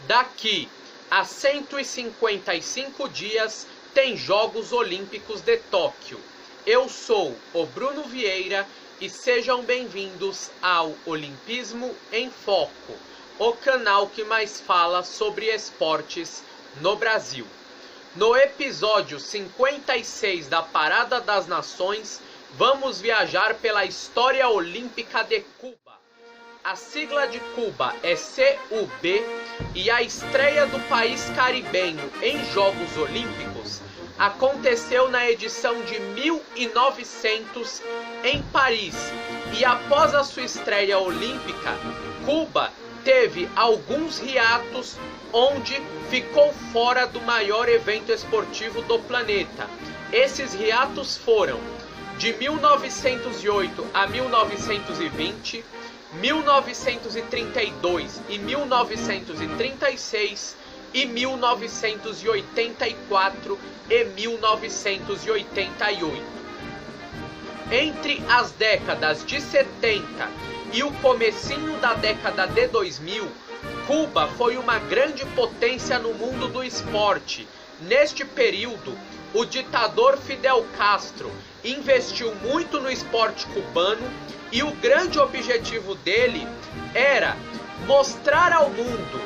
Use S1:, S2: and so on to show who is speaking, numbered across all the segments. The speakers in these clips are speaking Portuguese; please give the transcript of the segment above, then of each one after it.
S1: Daqui a 155 dias tem Jogos Olímpicos de Tóquio. Eu sou o Bruno Vieira e sejam bem-vindos ao Olimpismo em Foco, o canal que mais fala sobre esportes no Brasil. No episódio 56 da Parada das Nações, vamos viajar pela história olímpica de Cuba. A sigla de Cuba é CUB e a estreia do país caribenho em Jogos Olímpicos aconteceu na edição de 1900 em Paris. E após a sua estreia olímpica, Cuba teve alguns hiatos onde ficou fora do maior evento esportivo do planeta. Esses hiatos foram de 1908 a 1920, 1932 e 1936 e 1984 e 1988. Entre as décadas de 70 e o comecinho da década de 2000, Cuba foi uma grande potência no mundo do esporte. Neste período, o ditador Fidel Castro investiu muito no esporte cubano e o grande objetivo dele era mostrar ao mundo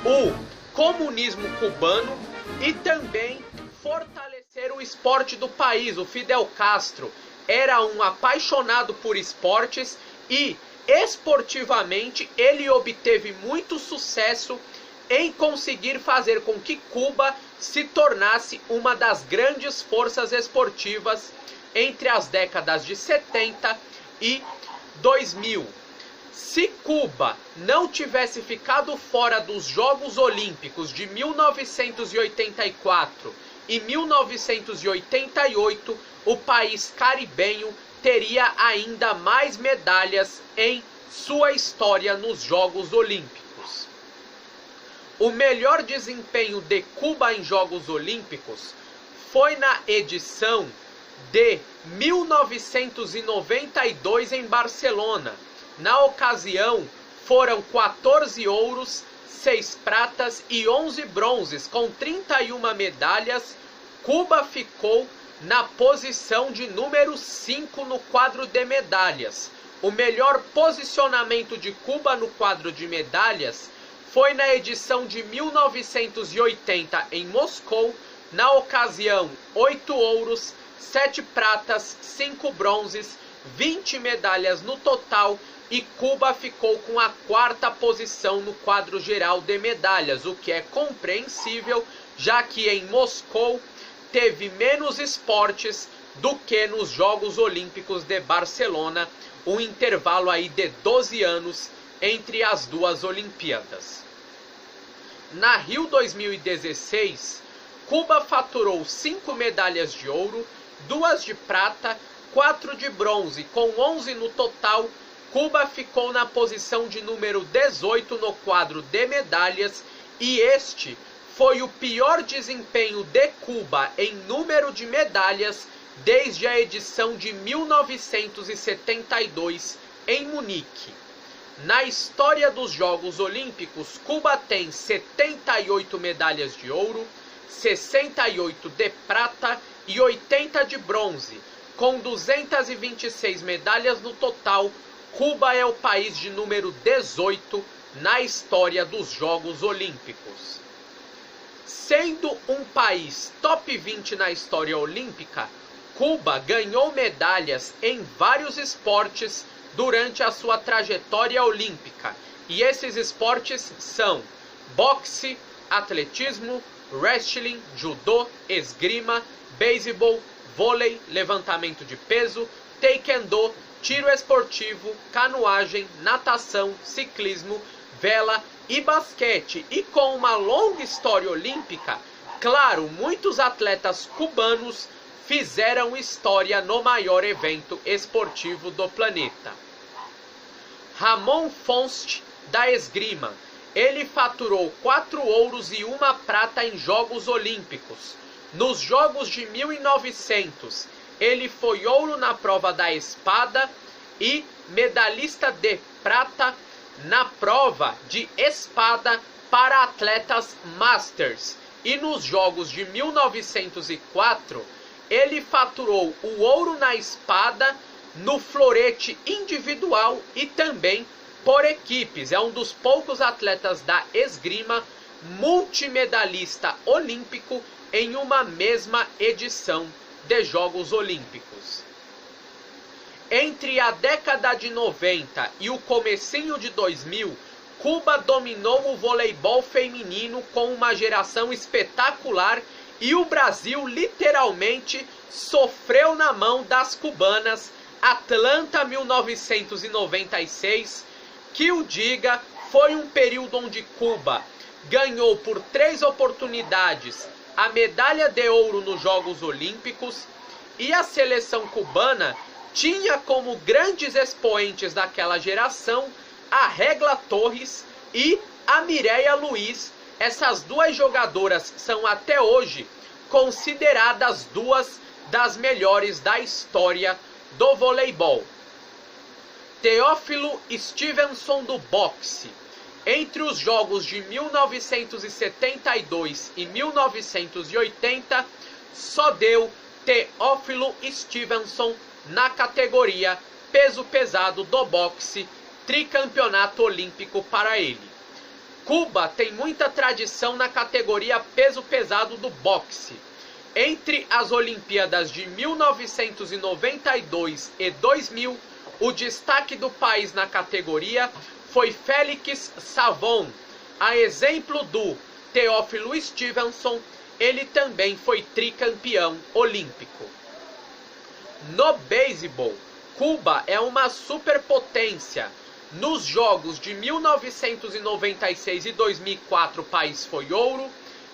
S1: o comunismo cubano e também fortalecer o esporte do país. O Fidel Castro era um apaixonado por esportes e esportivamente ele obteve muito sucesso em conseguir fazer com que Cuba se tornasse uma das grandes forças esportivas entre as décadas de 70 e 2000. Se Cuba não tivesse ficado fora dos Jogos Olímpicos de 1984 e 1988, o país caribenho teria ainda mais medalhas em sua história nos Jogos Olímpicos. O melhor desempenho de Cuba em Jogos Olímpicos foi na edição de 1992 em Barcelona. Na ocasião, foram 14 ouros, 6 pratas e 11 bronzes, com 31 medalhas. Cuba ficou na posição de número 5 no quadro de medalhas. O melhor posicionamento de Cuba no quadro de medalhas foi na edição de 1980 em Moscou. Na ocasião, 8 ouros, 7 pratas, 5 bronzes, 20 medalhas no total, e Cuba ficou com a 4ª posição no quadro geral de medalhas, o que é compreensível, já que em Moscou teve menos esportes do que nos Jogos Olímpicos de Barcelona, um intervalo aí de 12 anos entre as duas Olimpíadas. Na Rio 2016, Cuba faturou 5 medalhas de ouro, 2 de prata, 4 de bronze, com 11 no total. Cuba ficou na posição de número 18 no quadro de medalhas e este foi o pior desempenho de Cuba em número de medalhas desde a edição de 1972 em Munique. Na história dos Jogos Olímpicos, Cuba tem 78 medalhas de ouro, 68 de prata e 80 de bronze, com 226 medalhas no total. Cuba é o país de número 18 na história dos Jogos Olímpicos. Sendo um país top 20 na história olímpica, Cuba ganhou medalhas em vários esportes durante a sua trajetória olímpica. E esses esportes são boxe, atletismo, wrestling, judô, esgrima, beisebol, vôlei, levantamento de peso, taekwondo, tiro esportivo, canoagem, natação, ciclismo, vela e basquete. E com uma longa história olímpica, claro, muitos atletas cubanos fizeram história no maior evento esportivo do planeta. Ramon Fonst, da esgrima, ele faturou 4 ouros e 1 prata em Jogos Olímpicos. Nos Jogos de 1900, ele foi ouro na prova da espada e medalhista de prata na prova de espada para atletas Masters. E nos Jogos de 1904, ele faturou o ouro na espada, no florete individual e também por equipes. É um dos poucos atletas da esgrima multimedalista olímpico em uma mesma edição de Jogos Olímpicos. Entre a década de 90 e o comecinho de 2000, Cuba dominou o voleibol feminino com uma geração espetacular e o Brasil literalmente sofreu na mão das cubanas. Atlanta 1996, que o diga, foi um período onde Cuba ganhou por 3 oportunidades a medalha de ouro nos Jogos Olímpicos, e a seleção cubana tinha como grandes expoentes daquela geração a Regla Torres e a Mireia Luiz. Essas duas jogadoras são até hoje consideradas duas das melhores da história do voleibol. Teófilo Stevenson do boxe. Entre os Jogos de 1972 e 1980, só deu Teófilo Stevenson na categoria peso pesado do boxe, tricampeonato olímpico para ele. Cuba tem muita tradição na categoria peso pesado do boxe. Entre as Olimpíadas de 1992 e 2000, o destaque do país na categoria foi Félix Savon. A exemplo do Teófilo Stevenson, ele também foi tricampeão olímpico. No beisebol, Cuba é uma superpotência. Nos Jogos de 1996 e 2004 o país foi ouro.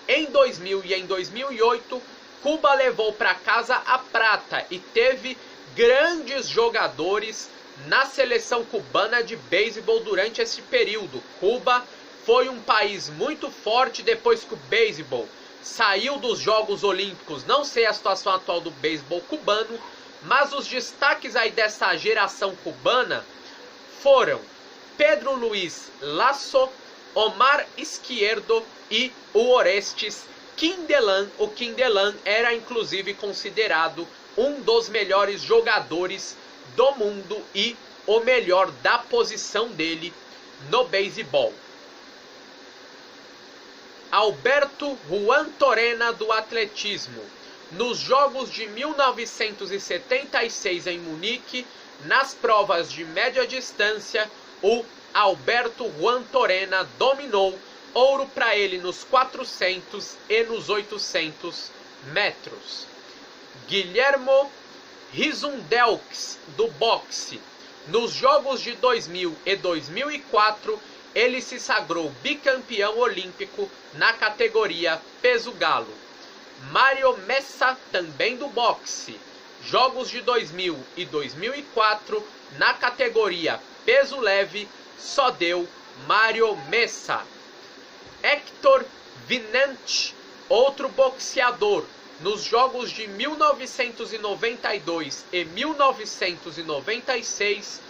S1: Em 2000 e em 2008, Cuba levou para casa a prata e teve grandes jogadores na seleção cubana de beisebol durante esse período. Cuba foi um país muito forte depois que o beisebol saiu dos Jogos Olímpicos. Não sei a situação atual do beisebol cubano, mas os destaques aí dessa geração cubana foram Pedro Luiz Lasso, Omar Izquierdo e o Orestes Quindelán. O Quindelán era inclusive considerado um dos melhores jogadores do mundo e o melhor da posição dele no beisebol. Alberto Juan Torena do atletismo. Nos Jogos de 1976 em Munique, nas provas de média distância, o Alberto Juan Torena dominou. Ouro para ele nos 400 e nos 800 metros. Guilhermo Rizundelks do boxe. Nos Jogos de 2000 e 2004, ele se sagrou bicampeão olímpico na categoria peso galo. Mário Messa, também do boxe. Jogos de 2000 e 2004, na categoria peso leve, só deu Mário Messa. Héctor Vinante, outro boxeador. Nos Jogos de 1992 e 1996,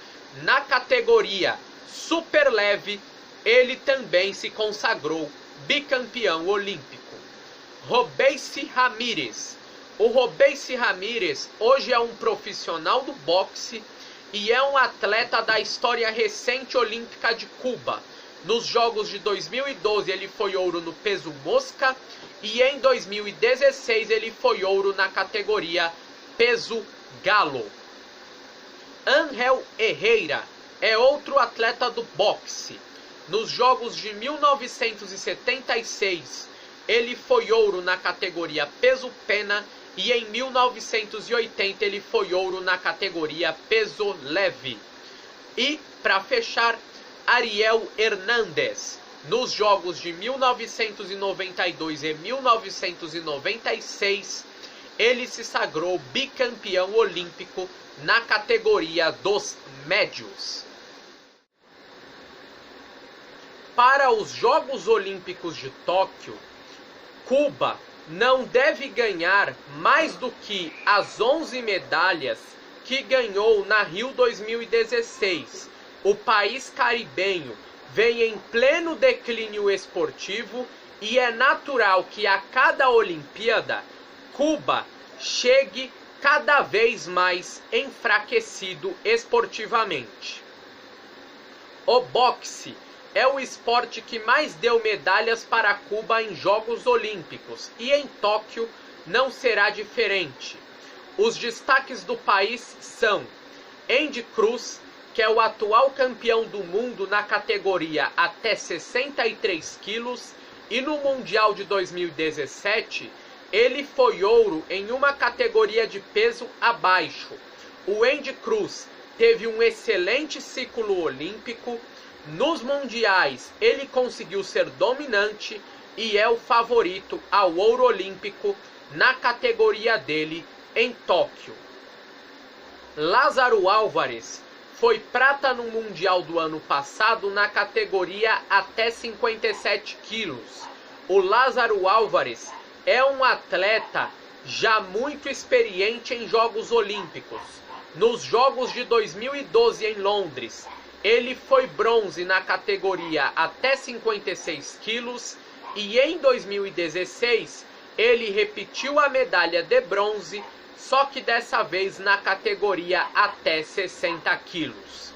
S1: na categoria super leve, ele também se consagrou bicampeão olímpico. Robeice Ramírez. O Robeice Ramírez hoje é um profissional do boxe e é um atleta da história recente olímpica de Cuba. Nos Jogos de 2012 ele foi ouro no peso mosca e em 2016 ele foi ouro na categoria peso galo. Ángel Herrera é outro atleta do boxe. Nos Jogos de 1976 ele foi ouro na categoria peso pena e em 1980 ele foi ouro na categoria peso leve. E para fechar, Ariel Hernández. Nos Jogos de 1992 e 1996, ele se sagrou bicampeão olímpico na categoria dos médios. Para os Jogos Olímpicos de Tóquio, Cuba não deve ganhar mais do que as 11 medalhas que ganhou na Rio 2016. o país caribenho vem em pleno declínio esportivo e é natural que a cada Olimpíada Cuba chegue cada vez mais enfraquecido esportivamente. O boxe é o esporte que mais deu medalhas para Cuba em Jogos Olímpicos e em Tóquio não será diferente. Os destaques do país são Andy Cruz, que é o atual campeão do mundo na categoria até 63 quilos, e no Mundial de 2017 ele foi ouro em uma categoria de peso abaixo. O Andy Cruz teve um excelente ciclo olímpico. Nos mundiais ele conseguiu ser dominante e é o favorito ao ouro olímpico na categoria dele em Tóquio. Lázaro Álvares foi prata no Mundial do ano passado na categoria até 57 quilos. O Lázaro Álvares é um atleta já muito experiente em Jogos Olímpicos. Nos Jogos de 2012 em Londres, ele foi bronze na categoria até 56 quilos e em 2016 ele repetiu a medalha de bronze, só que dessa vez na categoria até 60 quilos.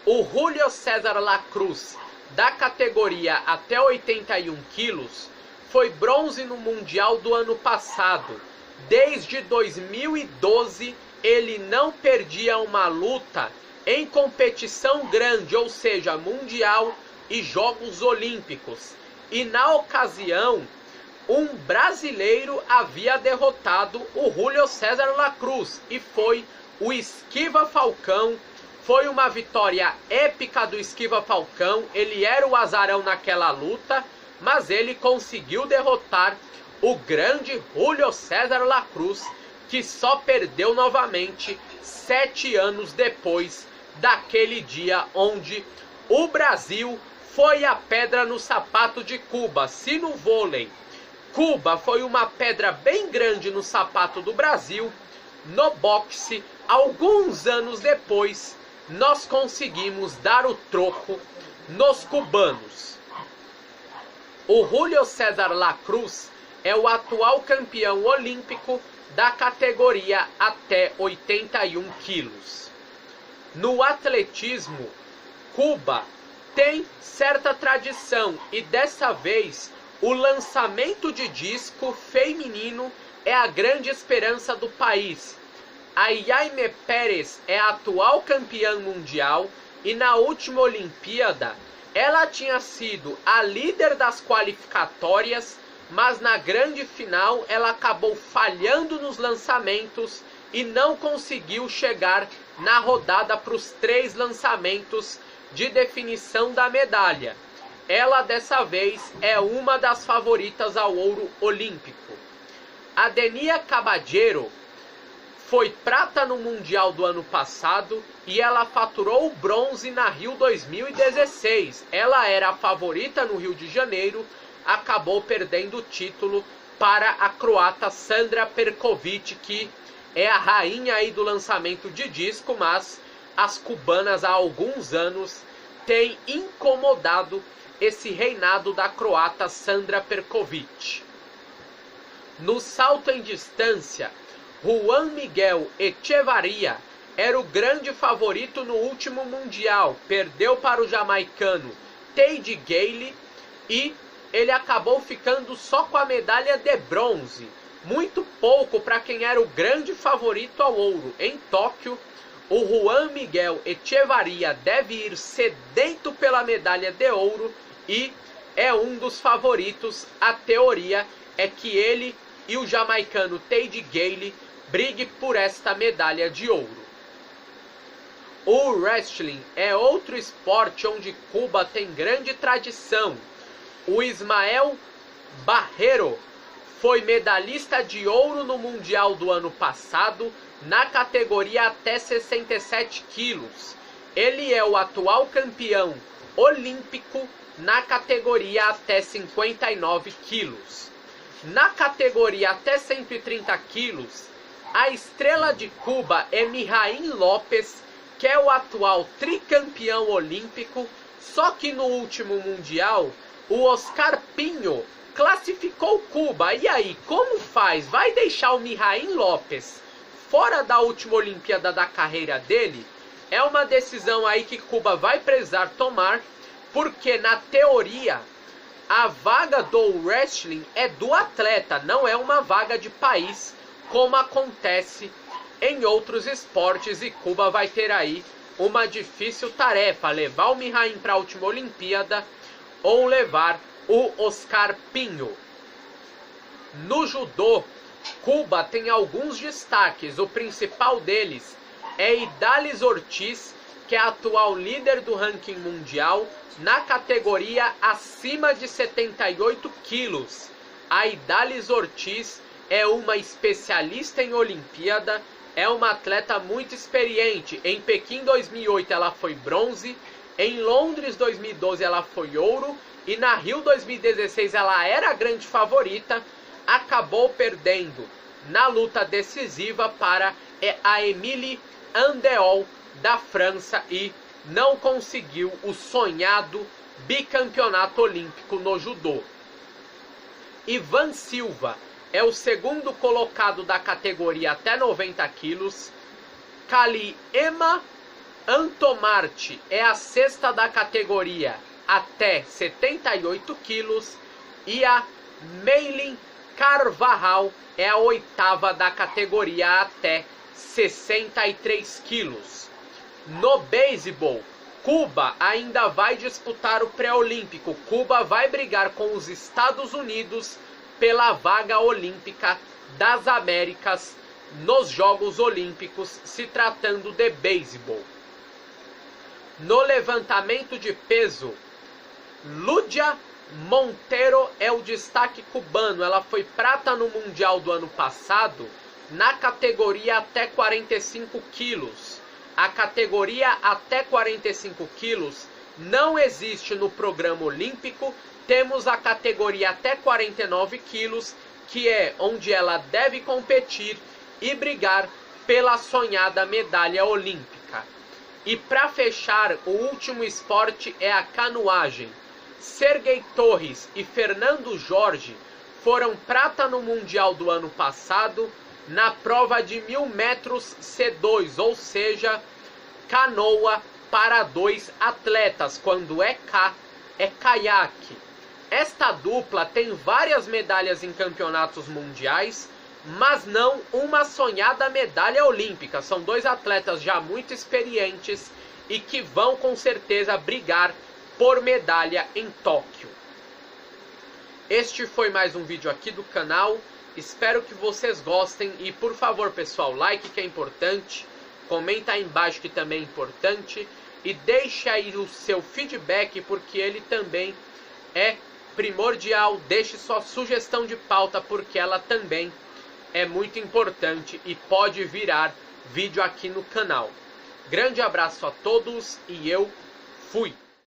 S1: O Julio César Lacruz, da categoria até 81 quilos, foi bronze no Mundial do ano passado. Desde 2012 ele não perdia uma luta em competição grande, ou seja, Mundial e Jogos Olímpicos. E na ocasião, um brasileiro havia derrotado o Julio César Lacruz e foi o Esquiva Falcão. Foi uma vitória épica do Esquiva Falcão. Ele era o azarão naquela luta, mas ele conseguiu derrotar o grande Julio César Lacruz, que só perdeu novamente 7 anos depois daquele dia onde o Brasil foi a pedra no sapato de Cuba. Se no vôlei Cuba foi uma pedra bem grande no sapato do Brasil, no boxe, alguns anos depois, nós conseguimos dar o troco nos cubanos. O Julio César Lacruz é o atual campeão olímpico da categoria até 81 quilos. No atletismo, Cuba tem certa tradição e dessa vez o lançamento de disco feminino é a grande esperança do país. A Yaime Pérez é a atual campeã mundial e na última Olimpíada ela tinha sido a líder das qualificatórias, mas na grande final ela acabou falhando nos lançamentos e não conseguiu chegar na rodada para os 3 lançamentos de definição da medalha. Ela dessa vez é uma das favoritas ao ouro olímpico. A Denia Caballero foi prata no Mundial do ano passado e ela faturou o bronze na Rio 2016. Ela era a favorita no Rio de Janeiro, acabou perdendo o título para a croata Sandra Perkovic, que é a rainha aí do lançamento de disco, mas as cubanas há alguns anos têm incomodado esse reinado da croata Sandra Perkovic. No salto em distância, Juan Miguel Echevarria era o grande favorito no último Mundial, perdeu para o jamaicano Teide Gale e ele acabou ficando só com a medalha de bronze, muito pouco para quem era o grande favorito ao ouro. Em Tóquio, o Juan Miguel Echevarria deve ir sedento pela medalha de ouro e é um dos favoritos. A teoria é que ele e o jamaicano Teide Gale brigue por esta medalha de ouro. O wrestling é outro esporte onde Cuba tem grande tradição. O Ismael Barrero foi medalhista de ouro no Mundial do ano passado na categoria até 67 quilos. Ele é o atual campeão olímpico na categoria até 59 quilos. Na categoria até 130 quilos, a estrela de Cuba é Mijaín López, que é o atual tricampeão olímpico, só que no último Mundial, o Oscar Pinho classificou Cuba. E aí, como faz? Vai deixar o Mijaín López fora da última Olimpíada da carreira dele? É uma decisão aí que Cuba vai precisar tomar, porque na teoria a vaga do wrestling é do atleta, não é uma vaga de país, como acontece em outros esportes, e Cuba vai ter aí uma difícil tarefa, levar o Mijaín para a última Olimpíada ou levar o Oscar Pinho. No judô, Cuba tem alguns destaques. O principal deles é Idalis Ortiz, que é a atual líder do ranking mundial na categoria acima de 78 quilos. A Idalis Ortiz é uma especialista em Olimpíada, é uma atleta muito experiente. Em Pequim 2008 ela foi bronze, em Londres 2012 ela foi ouro, e na Rio 2016 ela era a grande favorita, acabou perdendo na luta decisiva para a Émilie Andéol da França e não conseguiu o sonhado bicampeonato olímpico no judô. Ivan Silva é o segundo colocado da categoria até 90 quilos. Kaliema Antomarte é a sexta da categoria até 78 quilos. E a Meilin Carvajal é a oitava da categoria até 63 quilos. No beisebol, Cuba ainda vai disputar o pré-olímpico. Cuba vai brigar com os Estados Unidos pela vaga olímpica das Américas nos Jogos Olímpicos, se tratando de beisebol. No levantamento de peso, Lúdia Monteiro é o destaque cubano. Ela foi prata no Mundial do ano passado na categoria até 45 quilos. A categoria até 45 quilos não existe no programa olímpico. Temos a categoria até 49 quilos, que é onde ela deve competir e brigar pela sonhada medalha olímpica. E para fechar, o último esporte é a canoagem. Serguei Torres e Fernando Jorge foram prata no Mundial do ano passado na prova de 1000 metros C2, ou seja, canoa para dois atletas. Quando é caiaque. Esta dupla tem várias medalhas em campeonatos mundiais, mas não uma sonhada medalha olímpica. São dois atletas já muito experientes e que vão com certeza brigar por medalha em Tóquio. Este foi mais um vídeo aqui do canal. Espero que vocês gostem e, por favor, pessoal, like que é importante, comenta aí embaixo que também é importante e deixe aí o seu feedback, porque ele também é primordial. Deixe sua sugestão de pauta, porque ela também é muito importante e pode virar vídeo aqui no canal. Grande abraço a todos e eu fui!